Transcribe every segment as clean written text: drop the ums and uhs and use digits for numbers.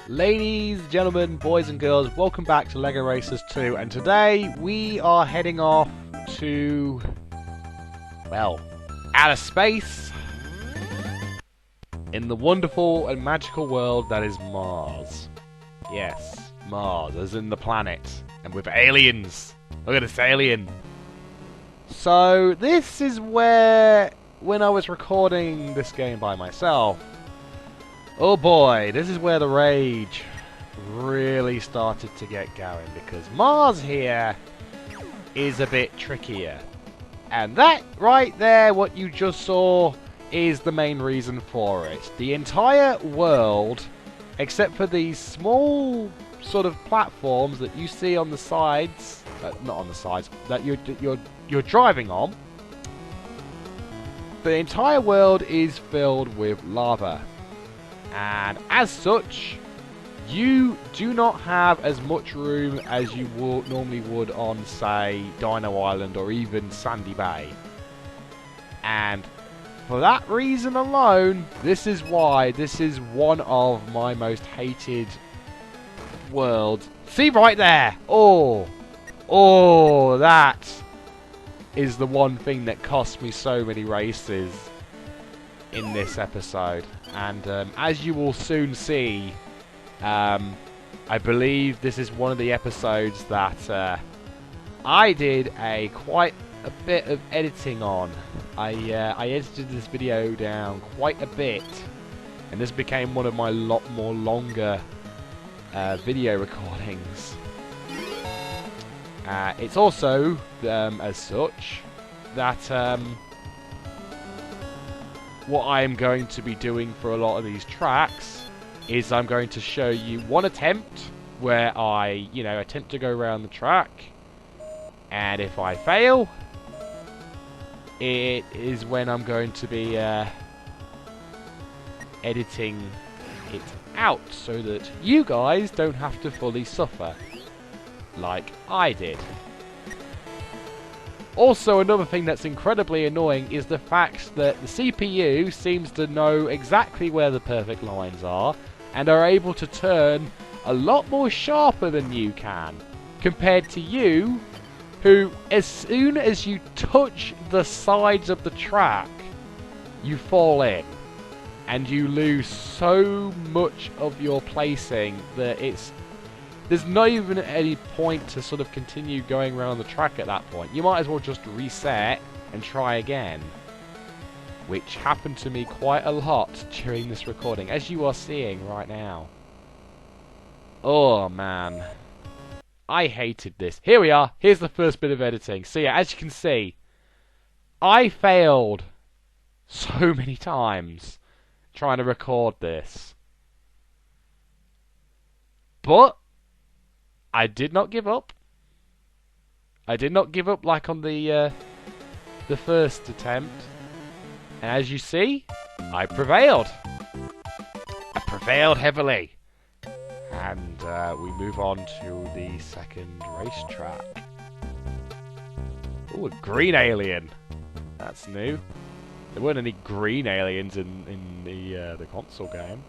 Ladies, gentlemen, boys and girls, welcome back to LEGO Racers 2, and today we are heading off to, well, outer space in the wonderful and magical world that is Mars. Yes, Mars, as in the planet, and with aliens. Look at this alien. So, this is where, when I was recording this game by myself, oh boy, this is where the rage really started to get going, because Mars here is a bit trickier. And that right there, what you just saw, is the main reason for it. The entire world, except for these small sort of platforms that you see on the sides, not on the sides, that you're driving on, the entire world is filled with lava. And as such, you do not have as much room as you normally would on, say, Dino Island or even Sandy Bay. And for that reason alone, this is why this is one of my most hated worlds. See right there! Oh, that is the one thing that cost me so many races in this episode. And as you will soon see, I believe this is one of the episodes that I did quite a bit of editing on. I edited this video down quite a bit, and this became one of my lot more longer video recordings. It's also, as such, that what I am going to be doing for a lot of these tracks is I'm going to show you one attempt where I, attempt to go around the track, and if I fail, it is when I'm going to be editing it out so that you guys don't have to fully suffer like I did. Also, another thing that's incredibly annoying is the fact that the CPU seems to know exactly where the perfect lines are and are able to turn a lot more sharper than you can, compared to you, who, as soon as you touch the sides of the track, you fall in and you lose so much of your placing that there's not even any point to sort of continue going around the track at that point. You might as well just reset and try again. Which happened to me quite a lot during this recording, as you are seeing right now. Oh man. I hated this. Here we are. Here's the first bit of editing. So yeah, as you can see, I failed so many times trying to record this. But I did not give up. I did not give up like on the first attempt. And as you see, I prevailed. I prevailed heavily. And we move on to the second racetrack. Oh, a green alien. That's new. There weren't any green aliens in the console game.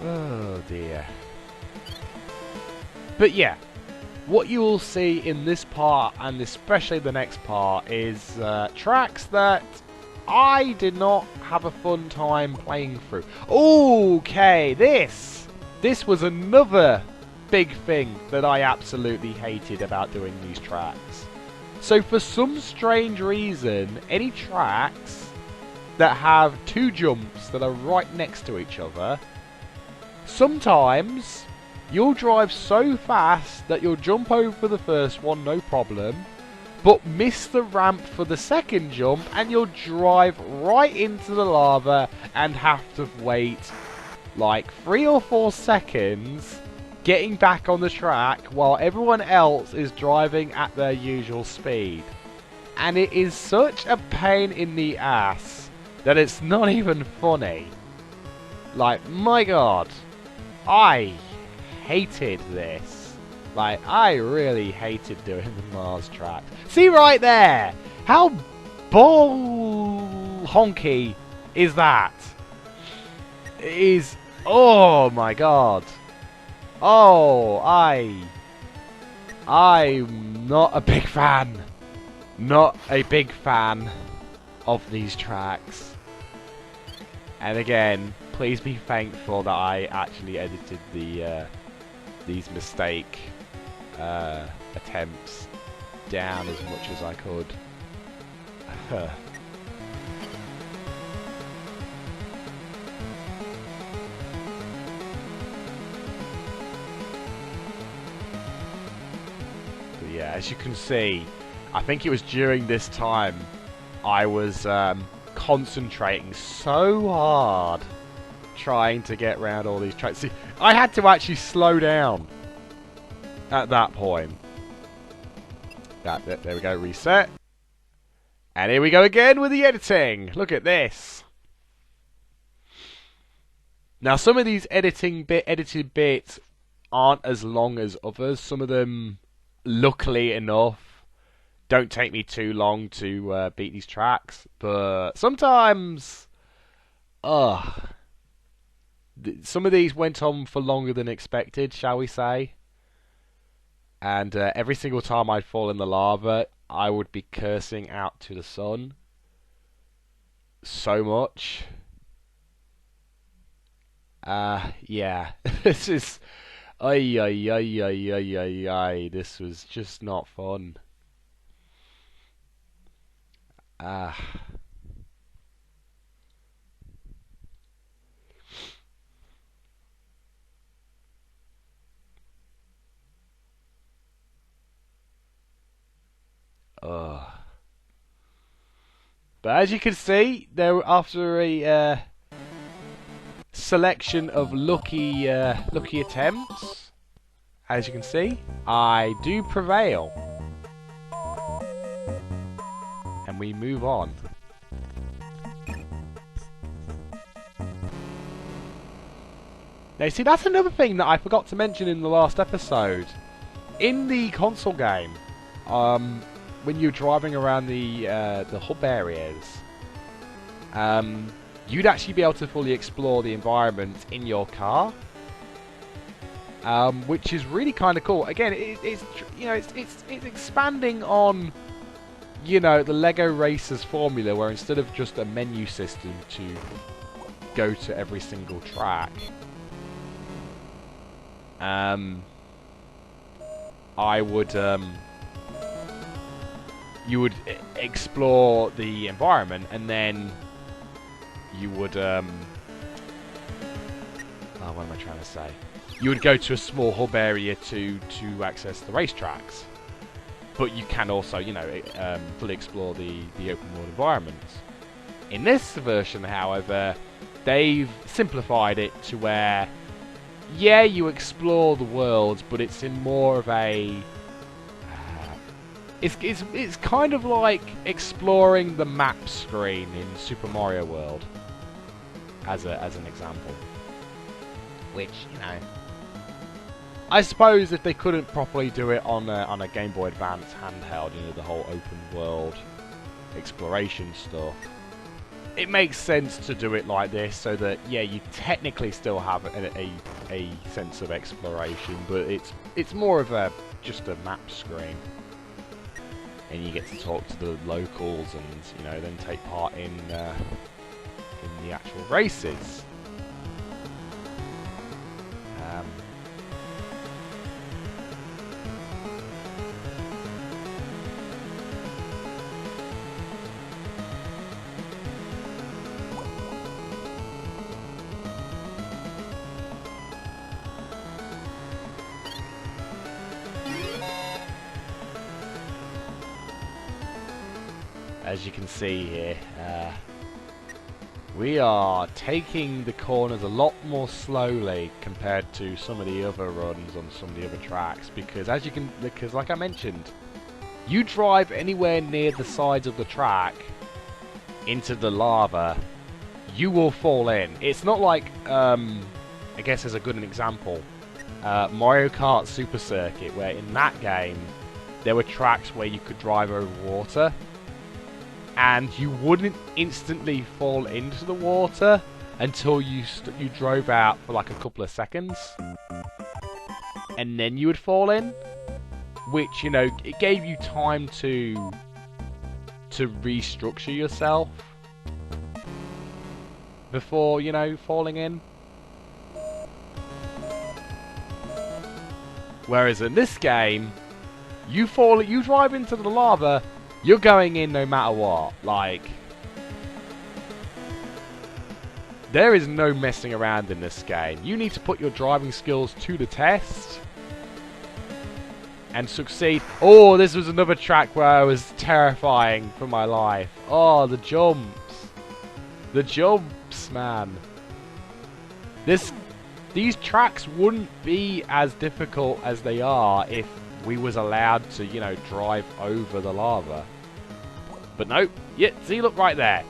Oh dear. But yeah, what you will see in this part, and especially the next part, is tracks that I did not have a fun time playing through. Okay, this was another big thing that I absolutely hated about doing these tracks. So for some strange reason, any tracks that have two jumps that are right next to each other, sometimes you'll drive so fast that you'll jump over the first one, no problem, but miss the ramp for the second jump and you'll drive right into the lava and have to wait like 3 or 4 seconds getting back on the track while everyone else is driving at their usual speed. And it is such a pain in the ass that it's not even funny. Like, my god. I hated this. Like, I really hated doing the Mars track. See right there! How ball honky is that? It is... Oh my god. Oh, I'm not a big fan. Not a big fan of these tracks. And again, please be thankful that I actually edited these mistake attempts down as much as I could. Yeah, as you can see, I think it was during this time I was concentrating so hard trying to get around all these tracks. See, I had to actually slow down at that point. There we go, reset. And here we go again with the editing. Look at this. Now, some of these edited bits aren't as long as others. Some of them, luckily enough, don't take me too long to beat these tracks. But sometimes, some of these went on for longer than expected, shall we say. And every single time I'd fall in the lava, I would be cursing out to the sun so much. Yeah, this is... This was just not fun. But as you can see, there after a selection of lucky attempts, as you can see, I do prevail, and we move on. Now, see, that's another thing that I forgot to mention in the last episode. In the console game, when you're driving around the hub areas, you'd actually be able to fully explore the environment in your car, which is really kind of cool. Again, it's expanding on, you know, the Lego Racers formula, where instead of just a menu system to go to every single track, you would explore the environment, and then you would, what am I trying to say? You would go to a small hub area to access the racetracks. But you can also, you know, fully explore the open world environments. In this version, however, they've simplified it to where, yeah, you explore the world, but it's in more of a... It's kind of like exploring the map screen in Super Mario World, as an example. Which, you know, I suppose if they couldn't properly do it on a Game Boy Advance handheld, you know, the whole open world exploration stuff, it makes sense to do it like this, so that, yeah, you technically still have a sense of exploration, but it's more of just a map screen. And you get to talk to the locals, and, you know, then take part in the actual races. As you can see here, we are taking the corners a lot more slowly compared to some of the other runs on some of the other tracks, because like I mentioned, you drive anywhere near the sides of the track into the lava, you will fall in. It's not like, I guess as a good example, Mario Kart Super Circuit, where in that game there were tracks where you could drive over water, and you wouldn't instantly fall into the water until you drove out for like a couple of seconds, and then you would fall in, which, you know, it gave you time to restructure yourself before, you know, falling in. Whereas in this game, you drive into the lava, you're going in no matter what. Like, there is no messing around in this game. You need to put your driving skills to the test and succeed. Oh, this was another track where I was terrifying for my life. Oh, the jumps. The jumps, man. These tracks wouldn't be as difficult as they are if we was allowed to, you know, drive over the lava. But no, yeah, see, look right there.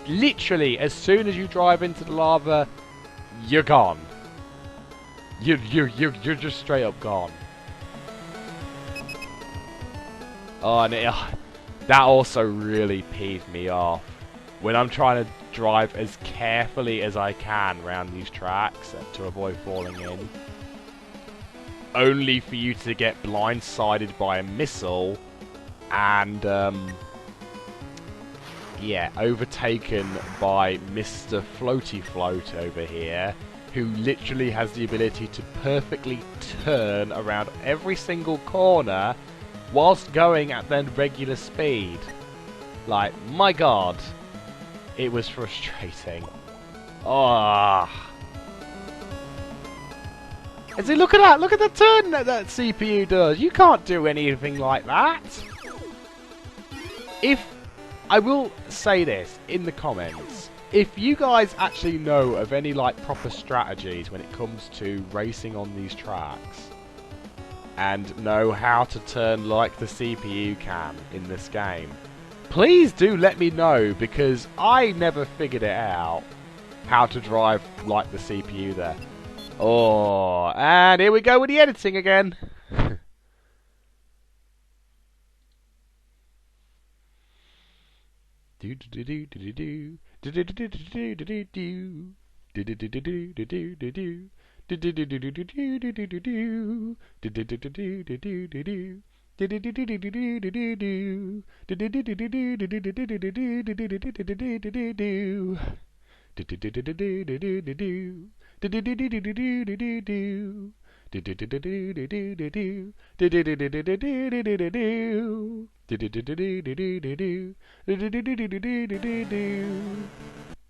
Literally, as soon as you drive into the lava, you're gone. You're just straight up gone. Oh, and that also really peeved me off when I'm trying to drive as carefully as I can around these tracks to avoid falling in, only for you to get blindsided by a missile and yeah, overtaken by Mr. Floaty Float over here, who literally has the ability to perfectly turn around every single corner whilst going at their regular speed. Like, my god, it was frustrating. Ah. And see, look at that! Look at the turn that CPU does! You can't do anything like that! I will say this in the comments, if you guys actually know of any, like, proper strategies when it comes to racing on these tracks, and know how to turn like the CPU can in this game, please do let me know, because I never figured it out how to drive like the CPU there. Oh, and here we go with the editing again.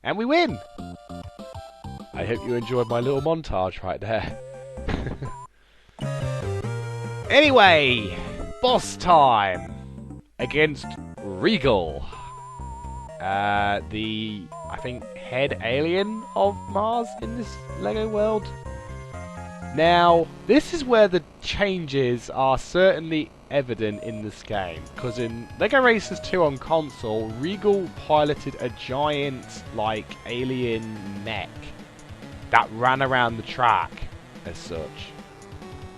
And we win! I hope you enjoyed my little montage right there. Anyway, boss time against Regal. The, I think, head alien of Mars in this LEGO world. Now, this is where the changes are certainly evident in this game, because in LEGO Racers 2 on console, Regal piloted a giant, like, alien mech that ran around the track as such.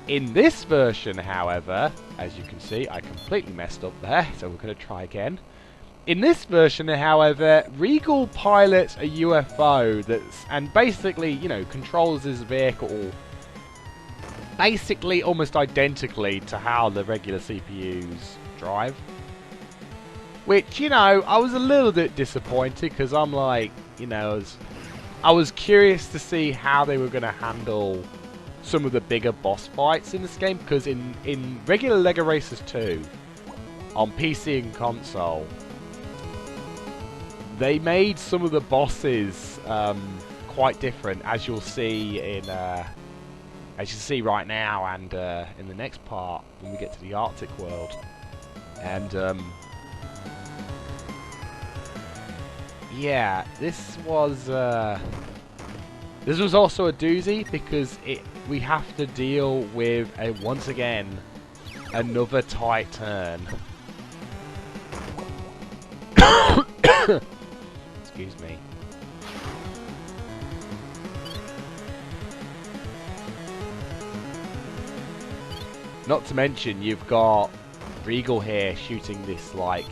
In this version, however, as you can see, I completely messed up there, so we're going to try again. In this version, however, Regal pilots a UFO and basically, you know, controls his vehicle basically almost identically to how the regular CPUs drive. Which, you know, I was a little bit disappointed, because I'm like, you know, I was curious to see how they were going to handle some of the bigger boss fights in this game, because in regular LEGO Racers 2 on PC and console, they made some of the bosses quite different, as you'll see in right now, and in the next part when we get to the Arctic world. And yeah, this was also a doozy, because we have to deal with once again another tight turn. Excuse me. Not to mention, you've got Regal here shooting this, like,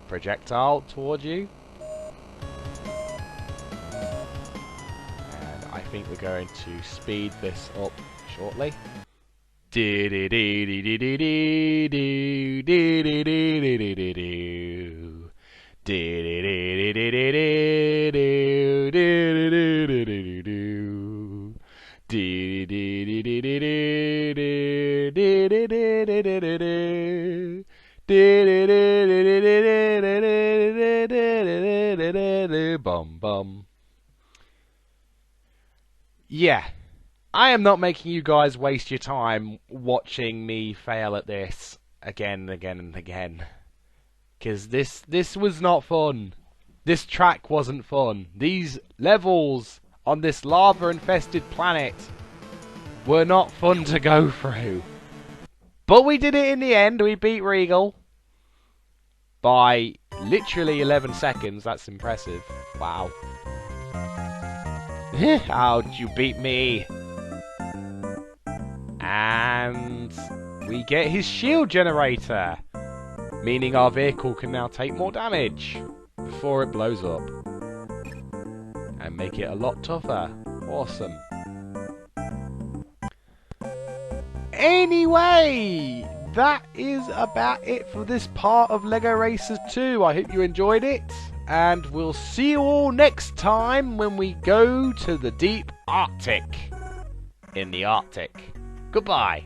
projectile towards you. And I think we're going to speed this up shortly. Bum bum. Yeah, I am not making you guys waste your time watching me fail at this again and again and again. Because this was not fun. This track wasn't fun. These levels on this lava-infested planet were not fun to go through. But we did it in the end. We beat Regal by literally 11 seconds. That's impressive. Wow. How'd you beat me? And we get his shield generator, meaning our vehicle can now take more damage before it blows up and make it a lot tougher. Awesome. Anyway, that is about it for this part of LEGO Racers 2. I hope you enjoyed it, and we'll see you all next time when we go to the deep Arctic. In the Arctic. Goodbye.